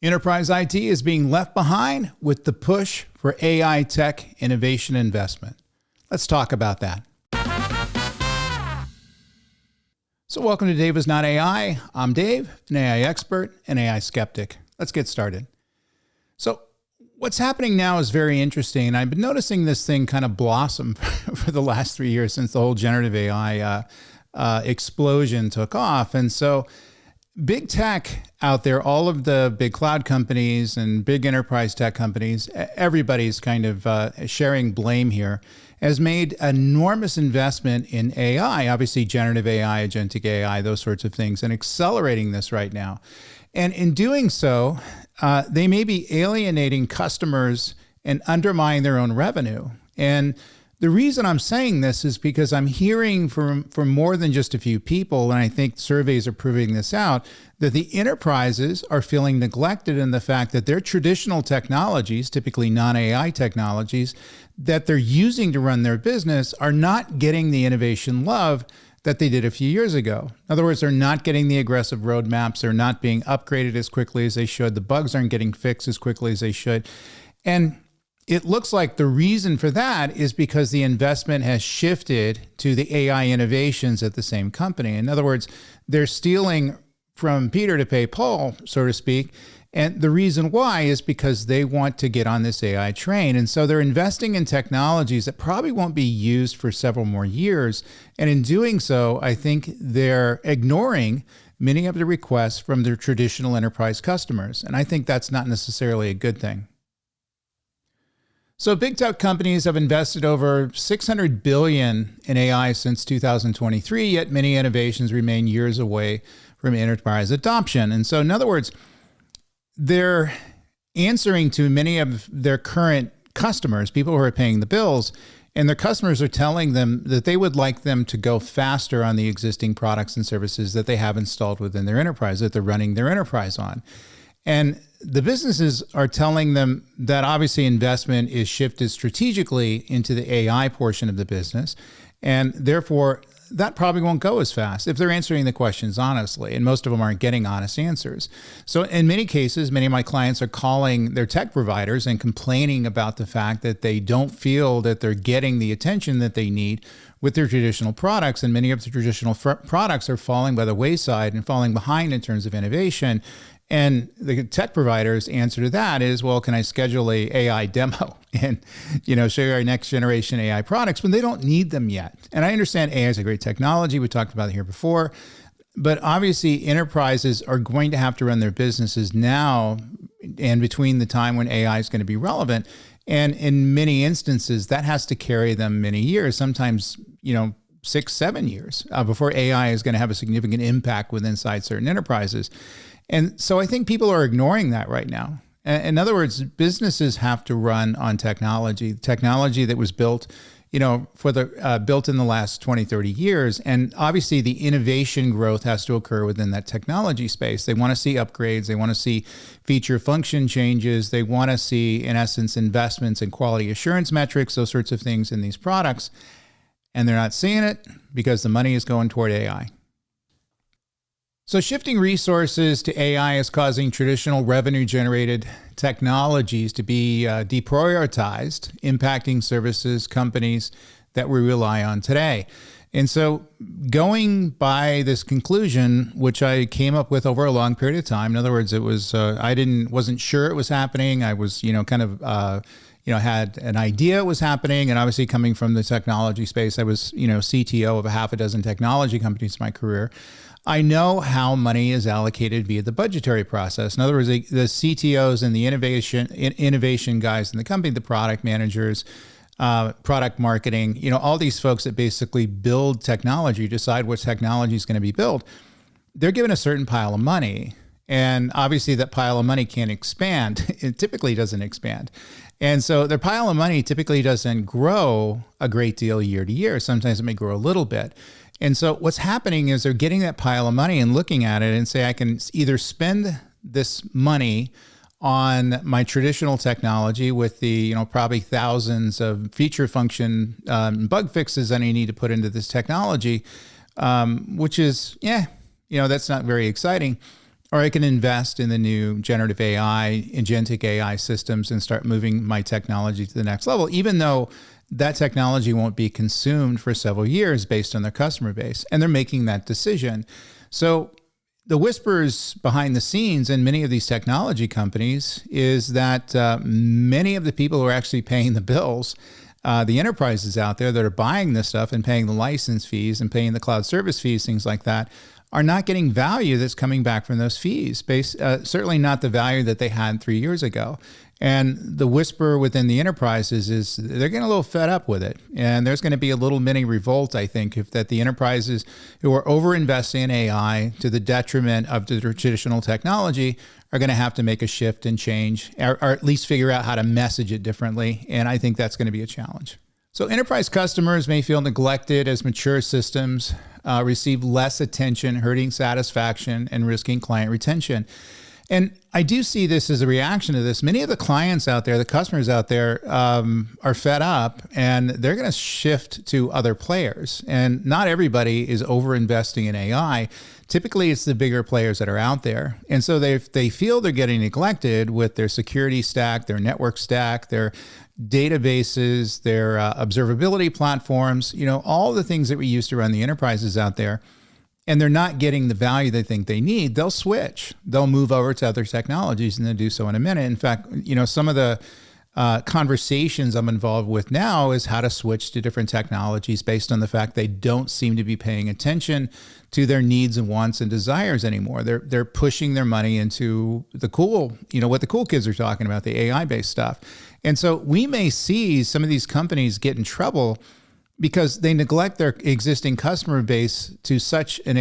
Enterprise IT is being left behind with the push for AI tech innovation investment. Let's talk about that. So welcome to Dave is Not AI. I'm Dave, an AI expert and AI skeptic. Let's get started. So what's happening now is very interesting. I've been noticing this thing kind of blossom for the last 3 years since the whole generative AI explosion took off. And so big tech out there, all of the big cloud companies and big enterprise tech companies, everybody's kind of sharing blame here, has made enormous investment in AI, obviously generative AI, agentic AI, those sorts of things, and accelerating this right now. And in doing so, they may be alienating customers and undermining their own revenue. And the reason I'm saying this is because I'm hearing from more than just a few people, and I think surveys are proving this out, that the enterprises are feeling neglected in the fact that their traditional technologies, typically non-AI technologies, that they're using to run their business are not getting the innovation love that they did a few years ago. In other words, they're not getting the aggressive roadmaps. They're not being upgraded as quickly as they should. The bugs aren't getting fixed as quickly as they should. And it looks like the reason for that is because the investment has shifted to the AI innovations at the same company. In other words, they're stealing from Peter to pay Paul, so to speak. And the reason why is because they want to get on this AI train. And so they're investing in technologies that probably won't be used for several more years. And in doing so, I think they're ignoring many of the requests from their traditional enterprise customers. And I think that's not necessarily a good thing. So big tech companies have invested over $600 billion in AI since 2023, yet many innovations remain years away from enterprise adoption. And so in other words, they're answering to many of their current customers, people who are paying the bills, and their customers are telling them that they would like them to go faster on the existing products and services that they have installed within their enterprise, that they're running their enterprise on. And the businesses are telling them that obviously investment is shifted strategically into the AI portion of the business. And therefore, that probably won't go as fast if they're answering the questions honestly. And most of them aren't getting honest answers. So in many cases, many of my clients are calling their tech providers and complaining about the fact that they don't feel that they're getting the attention that they need with their traditional products. And many of the traditional products are falling by the wayside and falling behind in terms of innovation. And the tech provider's answer to that is, well, can I schedule a AI demo and, show you our next generation AI products when they don't need them yet? And I understand AI is a great technology. We talked about it here before, but obviously enterprises are going to have to run their businesses now and between the time when AI is going to be relevant. And in many instances, that has to carry them many years, sometimes, 6-7 years before AI is going to have a significant impact within certain enterprises. And so I think people are ignoring that right now. In other words, businesses have to run on technology that was built, built in the last 20, 30 years. And obviously the innovation growth has to occur within that technology space. They want to see upgrades. They want to see feature function changes. They want to see, in essence, investments in quality assurance metrics, those sorts of things in these products. And they're not seeing it because the money is going toward AI. So shifting resources to AI is causing traditional revenue-generated technologies to be deprioritized, impacting services companies that we rely on today. And so going by this conclusion, which I came up with over a long period of time, in other words, it was wasn't sure it was happening. I was, had an idea it was happening. And obviously coming from the technology space, I was, CTO of a half a dozen technology companies in my career. I know how money is allocated via the budgetary process. In other words, the CTOs and the innovation guys in the company, the product managers, product marketing, all these folks that basically build technology, decide what technology is going to be built, they're given a certain pile of money. And obviously that pile of money can't expand. It typically doesn't expand. And so their pile of money typically doesn't grow a great deal year to year. Sometimes it may grow a little bit. And so what's happening is they're getting that pile of money and looking at it and say, I can either spend this money on my traditional technology with the, probably thousands of feature function bug fixes that I need to put into this technology, which is, that's not very exciting. or I can invest in the new generative AI, agentic AI systems and start moving my technology to the next level, even though that technology won't be consumed for several years based on their customer base. And they're making that decision. So the whispers behind the scenes in many of these technology companies is that many of the people who are actually paying the bills, the enterprises out there that are buying this stuff and paying the license fees and paying the cloud service fees, things like that, are not getting value that's coming back from those fees, certainly not the value that they had 3 years ago. And the whisper within the enterprises is they're getting a little fed up with it. And there's going to be a little mini revolt, I think, if that the enterprises who are over-investing in AI to the detriment of the traditional technology are going to have to make a shift and change, or at least figure out how to message it differently. And I think that's going to be a challenge. So enterprise customers may feel neglected as mature systems receive less attention, hurting satisfaction and risking client retention. And I do see this as a reaction to this. Many of the clients out there, the customers out there are fed up and they're going to shift to other players. And not everybody is over investing in AI. Typically, it's the bigger players that are out there. And so they feel they're getting neglected with their security stack, their network stack, their databases, their observability platforms, all the things that we used to run the enterprises out there, and they're not getting the value they think they need, they'll switch. They'll move over to other technologies, and they'll do so in a minute. In fact, some of the conversations I'm involved with now is how to switch to different technologies based on the fact they don't seem to be paying attention to their needs and wants and desires anymore. They're pushing their money into the cool, what the cool kids are talking about, the AI-based stuff. And so we may see some of these companies get in trouble because they neglect their existing customer base to such an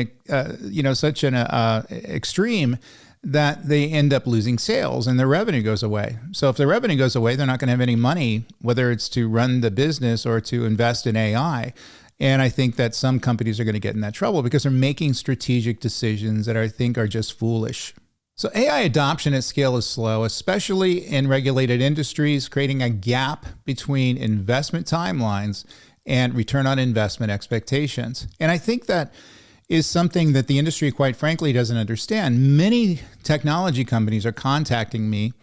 extreme that they end up losing sales and their revenue goes away. So if their revenue goes away, they're not going to have any money, whether it's to run the business or to invest in AI. And I think that some companies are going to get in that trouble because they're making strategic decisions that I think are just foolish. So AI adoption at scale is slow, especially in regulated industries, creating a gap between investment timelines and return on investment expectations. And I think that is something that the industry, quite frankly, doesn't understand. Many technology companies are contacting me,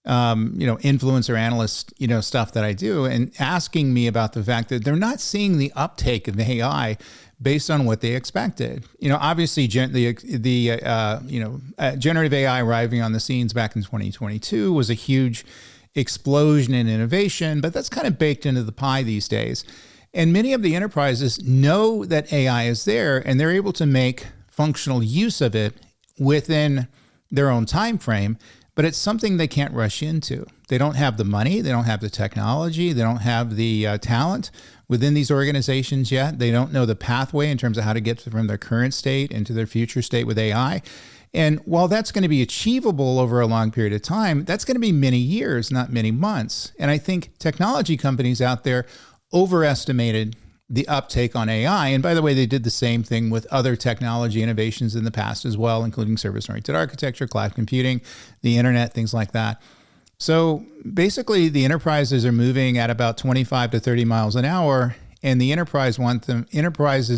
influencer analyst, stuff that I do, and asking me about the fact that they're not seeing the uptake of AI based on what they expected. Obviously, generative AI arriving on the scenes back in 2022 was a huge explosion in innovation, but that's kind of baked into the pie these days. And many of the enterprises know that AI is there, and they're able to make functional use of it within their own time frame, but it's something they can't rush into. They don't have the money, they don't have the technology, they don't have the talent within these organizations yet. They don't know the pathway in terms of how to get from their current state into their future state with AI. And while that's going to be achievable over a long period of time, that's going to be many years, not many months. And I think technology companies out there overestimated the uptake on AI. And by the way, they did the same thing with other technology innovations in the past as well, including service-oriented architecture, cloud computing, the internet, things like that. So basically, the enterprises are moving at about 25 to 30 miles an hour, and the enterprises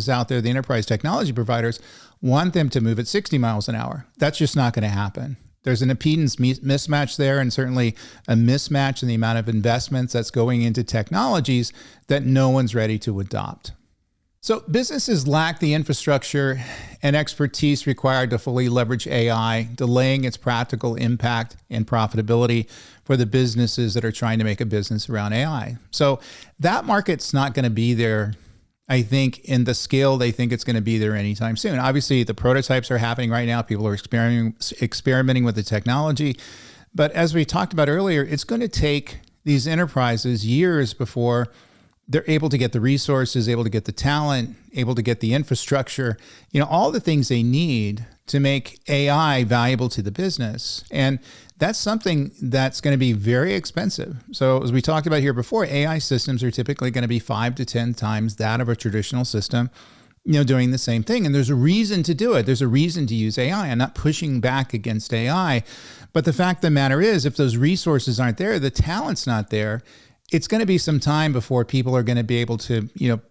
out there, the enterprise technology providers, want them to move at 60 miles an hour. That's just not going to happen. There's an impedance mismatch there, and certainly a mismatch in the amount of investments that's going into technologies that no one's ready to adopt. So businesses lack the infrastructure and expertise required to fully leverage AI, delaying its practical impact and profitability for the businesses that are trying to make a business around AI. So that market's not going to be there, I think, in the scale they think it's going to be there anytime soon. Obviously, the prototypes are happening right now. People are experimenting with the technology. But as we talked about earlier, it's going to take these enterprises years before they're able to get the resources, able to get the talent, able to get the infrastructure, all the things they need to make AI valuable to the business. And that's something that's going to be very expensive. So as we talked about here before, AI systems are typically going to be 5 to 10 times that of a traditional system, doing the same thing. And there's a reason to do it. There's a reason to use AI. I'm not pushing back against AI. But the fact of the matter is, if those resources aren't there, the talent's not there, it's going to be some time before people are going to be able to,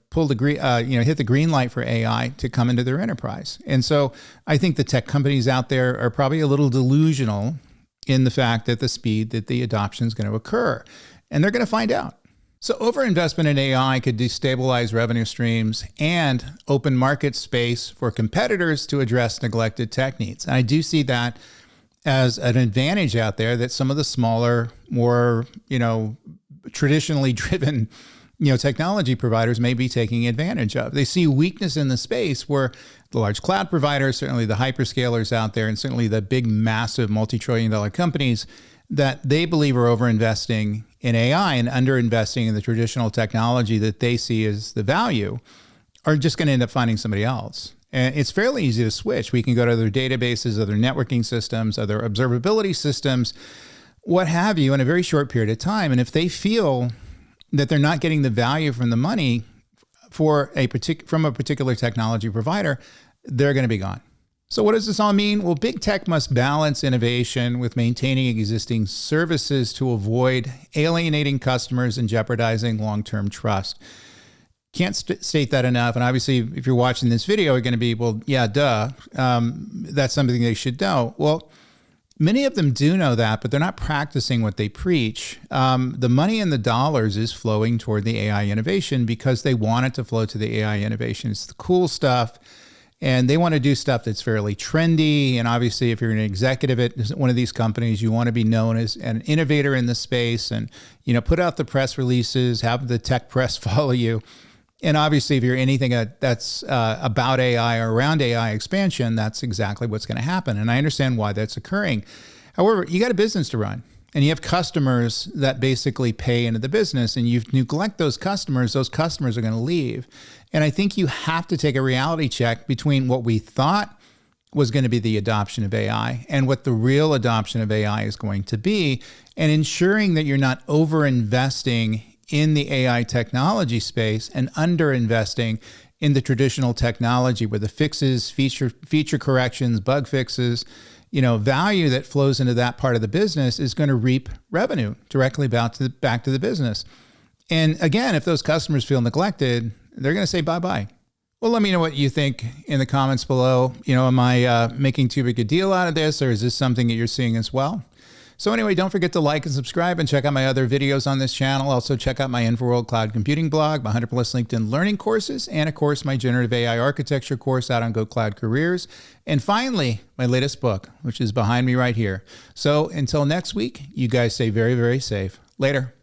pull the green, hit the green light for AI to come into their enterprise. And so I think the tech companies out there are probably a little delusional in the fact that the speed that the adoption is going to occur, and they're going to find out. So overinvestment in AI could destabilize revenue streams and open market space for competitors to address neglected tech needs. And I do see that as an advantage out there that some of the smaller, more, traditionally driven, technology providers may be taking advantage of. They see weakness in the space where the large cloud providers, certainly the hyperscalers out there, and certainly the big, massive multi-trillion-dollar companies that they believe are overinvesting in AI and underinvesting in the traditional technology that they see as the value, are just going to end up finding somebody else. And it's fairly easy to switch. We can go to other databases, other networking systems, other observability systems, what have you, in a very short period of time. And if they feel that they're not getting the value from the money from a particular technology provider, they're going to be gone. So what does this all mean? Well, big tech must balance innovation with maintaining existing services to avoid alienating customers and jeopardizing long-term trust. Can't state that enough. And obviously, if you're watching this video, you're going to be, well, yeah, duh. That's something they should know. Well, many of them do know that, but they're not practicing what they preach. The money and the dollars is flowing toward the AI innovation because they want it to flow to the AI innovation. It's the cool stuff. And they want to do stuff that's fairly trendy. And obviously, if you're an executive at one of these companies, you want to be known as an innovator in the space and, put out the press releases, have the tech press follow you. And obviously, if you're anything that's about AI or around AI expansion, that's exactly what's going to happen. And I understand why that's occurring. However, you got a business to run and you have customers that basically pay into the business, and you neglect those customers are going to leave. And I think you have to take a reality check between what we thought was going to be the adoption of AI and what the real adoption of AI is going to be, and ensuring that you're not over-investing in the AI technology space and under-investing in the traditional technology where the fixes, feature corrections, bug fixes, value that flows into that part of the business is going to reap revenue directly back to the business. And again, if those customers feel neglected, they're going to say bye-bye. Well, let me know what you think in the comments below. Am I making too big a deal out of this, or is this something that you're seeing as well? So anyway, don't forget to like and subscribe and check out my other videos on this channel. Also check out my InfoWorld Cloud Computing blog, my 100+ LinkedIn learning courses, and of course, my generative AI architecture course out on Go Cloud Careers. And finally, my latest book, which is behind me right here. So until next week, you guys stay very, very safe. Later.